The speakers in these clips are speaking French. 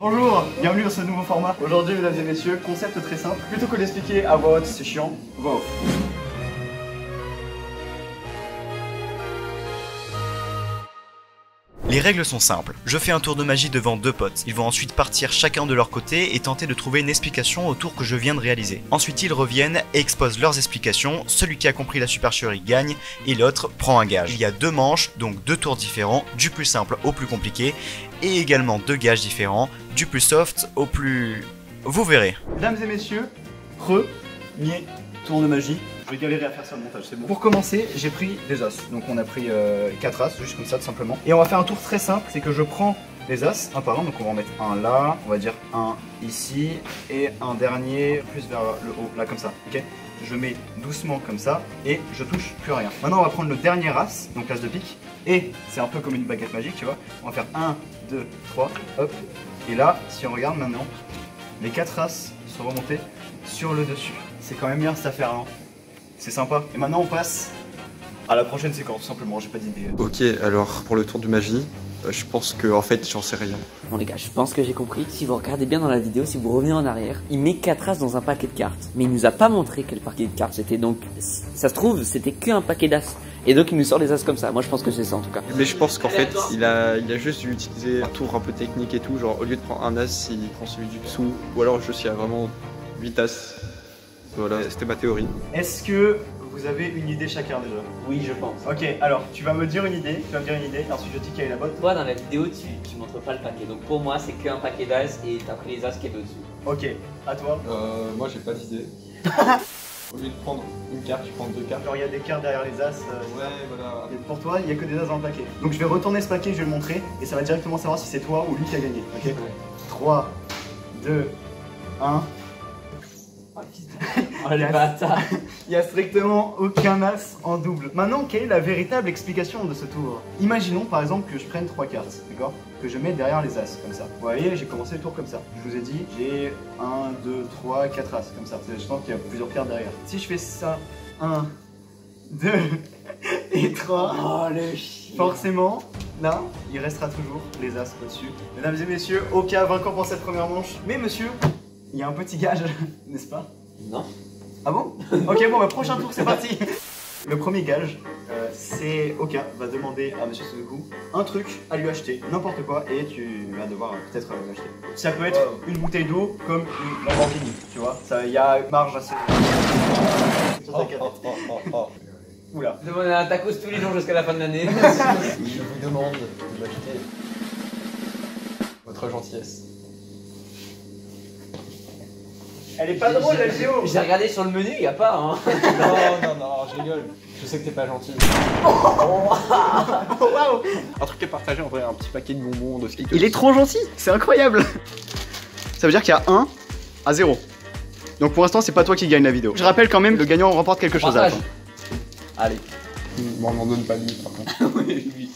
Bonjour, bienvenue dans ce nouveau format. Aujourd'hui, mesdames et messieurs, concept très simple. Plutôt que d'expliquer à voix haute, c'est chiant, voix off. Les règles sont simples, je fais un tour de magie devant deux potes, ils vont ensuite partir chacun de leur côté et tenter de trouver une explication au tour que je viens de réaliser. Ensuite ils reviennent et exposent leurs explications, celui qui a compris la supercherie gagne et l'autre prend un gage. Il y a deux manches, donc deux tours différents, du plus simple au plus compliqué, et également deux gages différents, du plus soft au plus... Vous verrez. Mesdames et messieurs, premier tour de magie. Je vais galérer à faire ça au montage, c'est bon. Pour commencer, j'ai pris des as. Donc on a pris 4 as, juste comme ça tout simplement. Et on va faire un tour très simple, c'est que je prends les as un par un. Donc on va en mettre un là, on va dire un ici, et un dernier plus vers le haut, là comme ça, ok. Je mets doucement comme ça, et je touche plus rien. Maintenant on va prendre le dernier as, donc l'as de pique. Et c'est un peu comme une baguette magique, tu vois. On va faire 1, 2, 3, hop. Et là, si on regarde maintenant, les 4 as sont remontés sur le dessus. C'est quand même bien cette affaire, hein. C'est sympa. Et maintenant on passe à la prochaine séquence, tout simplement, j'ai pas d'idée. Ok, alors pour le tour de magie, je pense que en fait j'en sais rien. Bon les gars, je pense que j'ai compris. Si vous regardez bien dans la vidéo, si vous revenez en arrière, il met 4 as dans un paquet de cartes. Mais il nous a pas montré quel paquet de cartes c'était, donc ça se trouve c'était qu'un paquet d'as. Et donc il nous sort les as comme ça, moi je pense que c'est ça en tout cas. Mais je pense qu'en fait il a juste dû utiliser un tour un peu technique et tout, genre au lieu de prendre un as, il prend celui du dessous, ou alors juste il y a vraiment 8 as. Voilà, c'était ma théorie. Est-ce que vous avez une idée chacun déjà? Oui, je pense. Ok, alors tu vas me dire une idée, et ensuite je dis quelle est la bonne. Toi dans la vidéo tu montres pas le paquet, donc pour moi c'est qu'un paquet d'as et t'as pris les as qui est dessus. Ok, à toi. Moi j'ai pas d'idée. Au lieu de prendre une carte, je prends deux cartes. Genre il y a des cartes derrière les as. Ouais, voilà. Et pour toi, il n'y a que des as dans le paquet. Donc je vais retourner ce paquet, je vais le montrer, et ça va directement savoir si c'est toi ou lui qui a gagné. Ok, 3, 2, 1. Oh les bâtards. Il n'y a strictement aucun as en double. Maintenant, quelle est la véritable explication de ce tour? Imaginons par exemple que je prenne 3 cartes, d'accord? Que je mette derrière les as, comme ça. Vous voyez, j'ai commencé le tour comme ça. Je vous ai dit, j'ai 1, 2, 3, 4 as, comme ça. Je sens qu'il y a plusieurs cartes derrière. Si je fais ça, 1, 2 et 3, Oh le chien. forcément, là, il restera toujours les as au-dessus. Mesdames et messieurs, Oka vainqueur pour cette première manche. Mais monsieur, il y a un petit gage, n'est-ce pas? Non. Ah bon? Ok, bon, bah prochain tour, c'est parti. Le premier gage, c'est Oka va demander à Monsieur Sudoku un truc à lui acheter, n'importe quoi, et tu vas devoir peut-être l'acheter. Ça peut être une bouteille d'eau comme une Lamborghini, tu vois. Il y a marge assez... Oula. Demandez un tacos tous les jours jusqu'à la fin de l'année. Je vous demande de m'acheter votre gentillesse. Elle est pas drôle, la vidéo. J'ai regardé sur le menu, il n'y a pas hein. Non, je rigole. Je sais que t'es pas gentil. Waouh. Un truc à partager en vrai, un petit paquet de bonbons, de Skittles. Il est trop gentil, c'est incroyable. Ça veut dire qu'il y a 1 à 0. Donc pour l'instant, c'est pas toi qui gagne la vidéo. Je rappelle quand même, le gagnant remporte quelque chose à la fin. Allez. Bon, on m'en donne pas lui par contre. Oui, lui.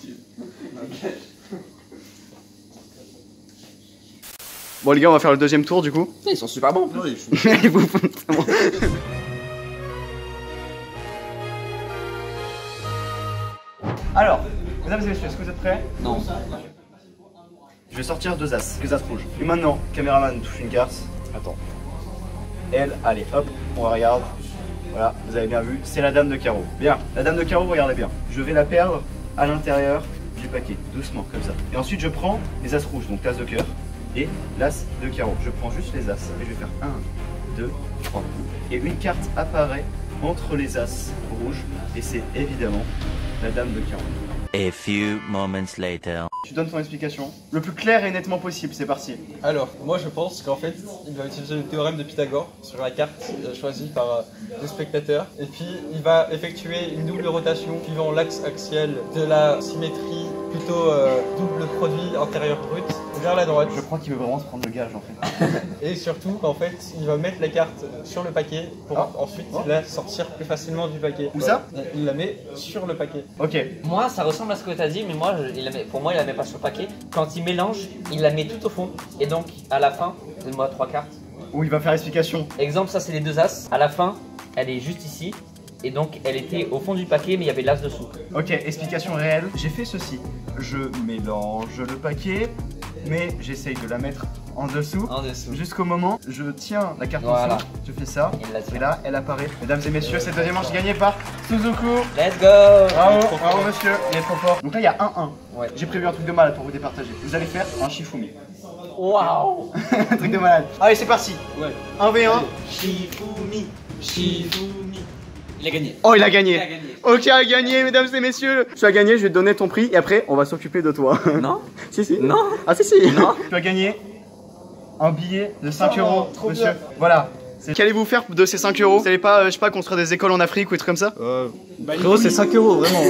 Bon les gars, on va faire le deuxième tour du coup. Ils sont super bons. Oui, Ils vous font tellement- Alors, mesdames et messieurs, est-ce que vous êtes prêts? Non. Je vais sortir deux as rouges. Et maintenant, caméraman touche une carte. Attends. Elle, allez, hop, on regarde. Voilà, vous avez bien vu, c'est la dame de carreau. Bien, la dame de carreau, regardez bien. Je vais la perdre à l'intérieur du paquet, doucement, comme ça. Et ensuite, je prends les as rouges, donc l'as de cœur et l'as de carreau. Je prends juste les as et je vais faire 1, 2, 3. Et une carte apparaît entre les as rouges et c'est évidemment la dame de carreau. A few moments later. Tu donnes ton explication le plus clair et nettement possible, c'est parti. Alors, moi je pense qu'en fait, il va utiliser le théorème de Pythagore sur la carte choisie par le spectateur. Et puis, il va effectuer une double rotation suivant l'axe axial de la symétrie, plutôt double produit antérieur brut, vers la droite. Je crois qu'il veut vraiment se prendre le gage en fait. Et surtout, en fait, il va mettre la carte sur le paquet pour ensuite la sortir plus facilement du paquet. Où ça? Il la met sur le paquet. Ok. Moi, ça ressemble à ce que tu as dit, mais moi, pour moi, il la met pas sur le paquet. Quand il mélange, il la met tout au fond. Et donc, à la fin, donne-moi 3 cartes. Où il va faire explication. Exemple, ça, c'est les deux as. À la fin, elle est juste ici. Et donc, elle était au fond du paquet, mais il y avait l'as dessous. Ok, explication réelle. J'ai fait ceci. Je mélange le paquet, mais j'essaye de la mettre en dessous. En dessous. Jusqu'au moment, je tiens la carte Voilà. en dessous, je fais ça, Il l'a fait. et là, elle apparaît. Mesdames et messieurs, cette deuxième manche gagnée par Suzuku. Let's go. Bravo monsieur, il est trop fort. Donc là, il y a 1-1. Ouais. J'ai prévu un truc de malade pour vous départager. Vous allez faire un Shifumi. Waouh. Un truc de malade. Allez, c'est parti. Ouais. 1v1. Shifumi. Shifumi. Il a gagné. Oh, il a gagné. Il a gagné. Ok, il a gagné, mesdames et messieurs. Tu as gagné, je vais te donner ton prix et après, on va s'occuper de toi. Non. Si, si. Non. Ah, si, si. Non. Tu as gagné un billet de 5 euros, monsieur. Voilà. Qu'allez-vous faire de ces 5 euros? Vous allez pas, je sais pas, construire des écoles en Afrique ou des trucs comme ça? Frérot, c'est 5 euros, vraiment.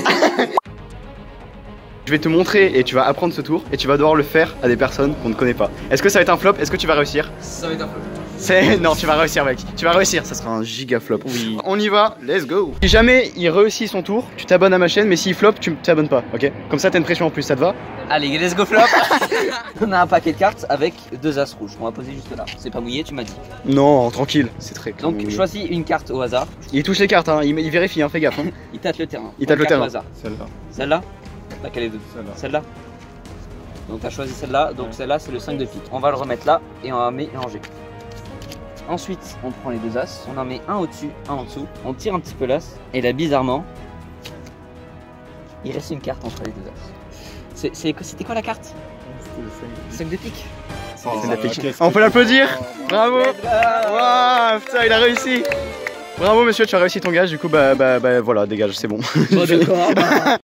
Je vais te montrer et tu vas apprendre ce tour et tu vas devoir le faire à des personnes qu'on ne connaît pas. Est-ce que ça va être un flop? Est-ce que tu vas réussir? Ça va être un peu. Non, tu vas réussir mec, tu vas réussir, ça sera un giga flop. Oui. On y va, let's go. Si jamais il réussit son tour, tu t'abonnes à ma chaîne, mais s'il flop, tu t'abonnes pas, ok? Comme ça t'as une pression en plus, ça te va? Allez, let's go flop. On a un paquet de cartes avec 2 as rouges. On va poser juste là. C'est pas mouillé, tu m'as dit. Non, tranquille, c'est très Donc cool. choisis une carte au hasard. Il touche les cartes, hein. Il vérifie, hein. Fais gaffe. Hein. Il tâte le terrain. Il tâte Une le carte terrain. au hasard. Celle-là. Celle-là. Laquelle est deux? Celle-là. Celle-là. Donc t'as choisi celle-là. Donc celle-là c'est le 5 de pique. On va le remettre là et on va mélanger. Ensuite, on prend les 2 as, on en met un au-dessus, un en dessous. On tire un petit peu l'as et là bizarrement, il reste une carte entre les 2 as. C'était quoi la carte? C'était le 5 de pique. C'est la pique. On peut l'applaudir. Bravo. Waouh, putain, il a réussi. Bravo monsieur, tu as réussi ton gage. Du coup, bah voilà, dégage, c'est bon. Bon d'accord.